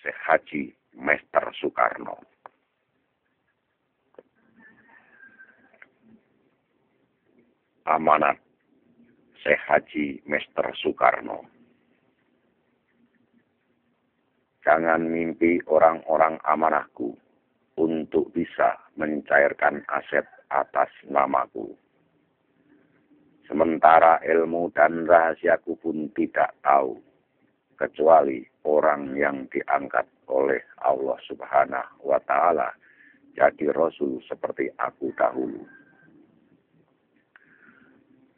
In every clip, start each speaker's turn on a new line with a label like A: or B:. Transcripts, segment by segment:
A: Syekh Haji Mester Soekarno. Amanat Syekh Haji Mester Soekarno. Jangan mimpi orang-orang amanahku untuk bisa mencairkan aset atas namaku. Sementara ilmu dan rahasiaku pun tidak tahu, kecuali orang yang diangkat oleh Allah Subhanahu wa Ta'ala jadi Rasul seperti aku dahulu.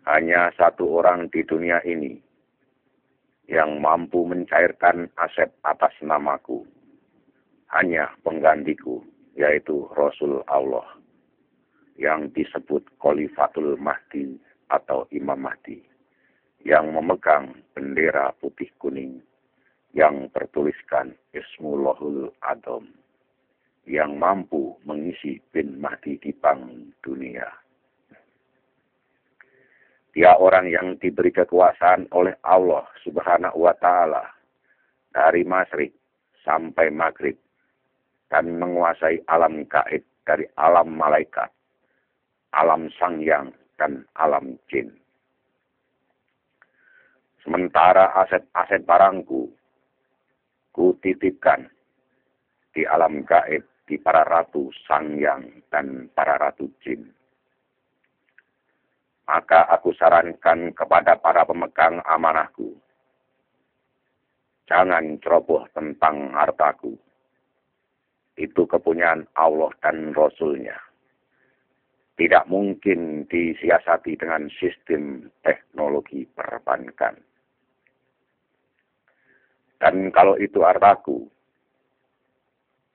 A: Hanya satu orang di dunia ini yang mampu mencairkan aset atas namaku. Hanya penggantiku, yaitu Rasul Allah, yang disebut Khalifatul Mahdi atau Imam Mahdi, yang memegang bendera putih kuning, yang tertuliskan Ismullahul Adham, yang mampu mengisi bin Mahdi di bank dunia. Dia orang yang diberi kekuasaan oleh Allah Subhanahu wa Ta'ala dari masyrik sampai maghrib dan menguasai alam gaib dari alam malaikat, alam sangyang dan alam jin. Sementara aset-aset barangku ku titipkan di alam gaib di para ratu sangyang dan para ratu jin. Maka aku sarankan kepada para pemegang amanahku, jangan ceroboh tentang hartaku. Itu kepunyaan Allah dan Rasul-Nya. Tidak mungkin disiasati dengan sistem teknologi perbankan. Dan kalau itu hartaku,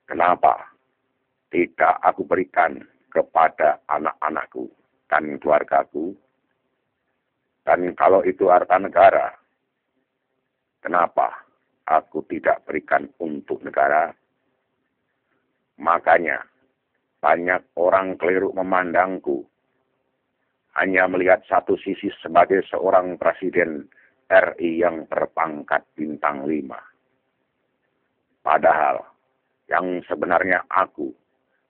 A: kenapa tidak aku berikan kepada anak-anakku dan keluargaku? Dan kalau itu harta negara, kenapa aku tidak berikan untuk negara? Makanya banyak orang keliru memandangku, hanya melihat satu sisi sebagai seorang presiden RI yang berpangkat bintang 5. Padahal yang sebenarnya aku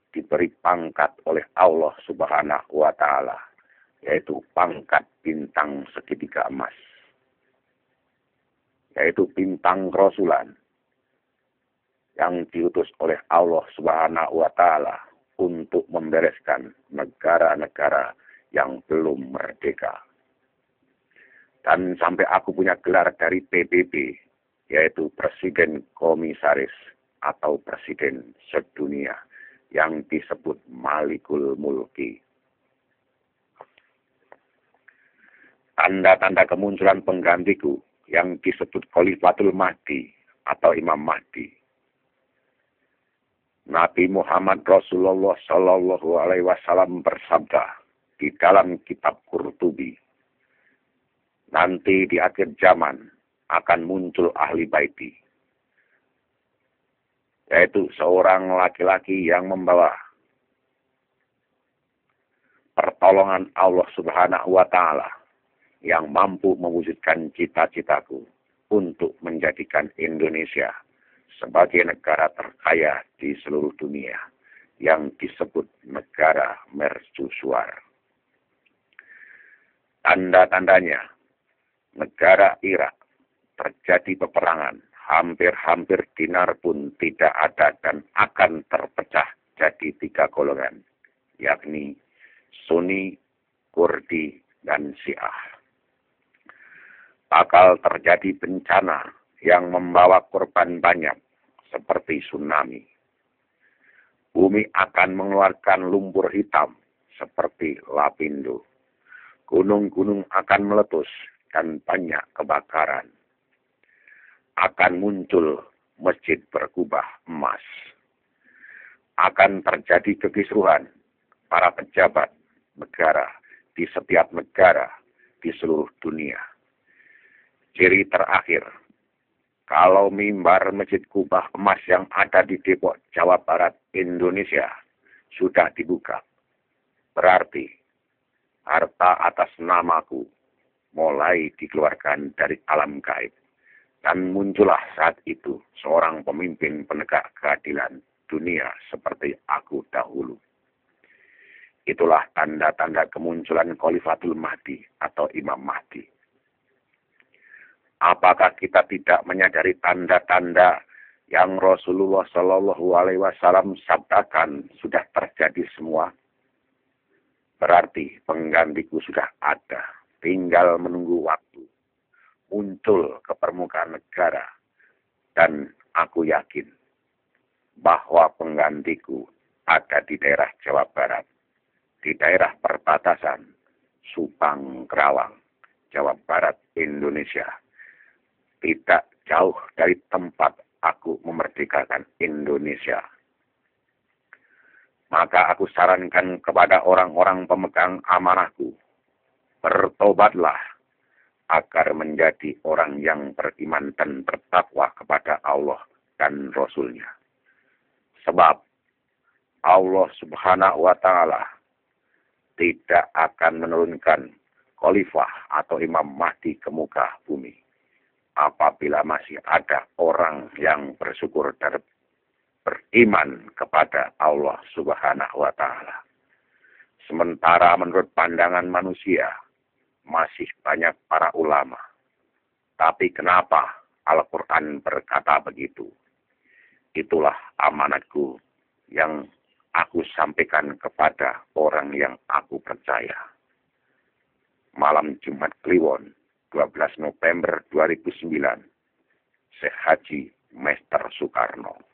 A: diberi pangkat oleh Allah Subhanahu wa Ta'ala, yaitu pangkat bintang segitiga emas, yaitu bintang kerasulan yang diutus oleh Allah Subhanahu wa Ta'ala untuk membereskan negara-negara yang belum merdeka. Dan sampai aku punya gelar dari PBB, yaitu Presiden Komisaris atau Presiden Sedunia, yang disebut Malikul Mulki. Tanda-tanda kemunculan penggantiku yang disebut Khalifatul Mahdi atau Imam Mahdi. Nabi Muhammad Rasulullah Sallallahu Alaihi Wasallam bersabda di dalam kitab Qurtubi, nanti di akhir zaman akan muncul ahli baiti, yaitu seorang laki-laki yang membawa pertolongan Allah Subhanahu wa Ta'ala, yang mampu mewujudkan cita-citaku untuk menjadikan Indonesia sebagai negara terkaya di seluruh dunia, yang disebut negara mercusuar. Tanda-tandanya, negara Irak terjadi peperangan, hampir-hampir dinar pun tidak ada dan akan terpecah jadi 3 golongan, yakni Sunni, Kurdi, dan Syiah. Bakal terjadi bencana yang membawa korban banyak seperti tsunami. Bumi akan mengeluarkan lumpur hitam seperti lapindo. Gunung-gunung akan meletus dan banyak kebakaran. Akan muncul masjid berkubah emas. Akan terjadi kekisruhan para pejabat negara di setiap negara di seluruh dunia. Ciri terakhir, kalau mimbar Masjid Kubah Emas yang ada di Depok, Jawa Barat, Indonesia sudah dibuka, berarti harta atas namaku mulai dikeluarkan dari alam gaib Dan muncullah saat itu seorang pemimpin penegak keadilan dunia seperti aku dahulu. Itulah tanda-tanda kemunculan Khalifatul Mahdi atau Imam Mahdi. Apakah kita tidak menyadari tanda-tanda yang Rasulullah Shallallahu Alaihi Wasallam sabdakan sudah terjadi semua? Berarti penggantiku sudah ada, tinggal menunggu waktu muncul ke permukaan negara, dan aku yakin bahwa penggantiku ada di daerah Jawa Barat, di daerah perbatasan Subang Kerawang, Jawa Barat, Indonesia, tidak jauh dari tempat aku memerdekakan Indonesia. Maka aku sarankan kepada orang-orang pemegang amanahku, bertobatlah agar menjadi orang yang beriman dan bertakwa kepada Allah dan Rasul-Nya. Sebab Allah Subhanahu wa Ta'ala tidak akan menurunkan khalifah atau Imam Mahdi ke muka bumi apabila masih ada orang yang bersyukur dan beriman kepada Allah Subhanahu wa Ta'ala. Sementara menurut pandangan manusia, masih banyak para ulama. Tapi kenapa Al-Quran berkata begitu? Itulah amanatku yang aku sampaikan kepada orang yang aku percaya. Malam Jumat Kliwon, 12 November 2009, Syekh Haji Mester Soekarno.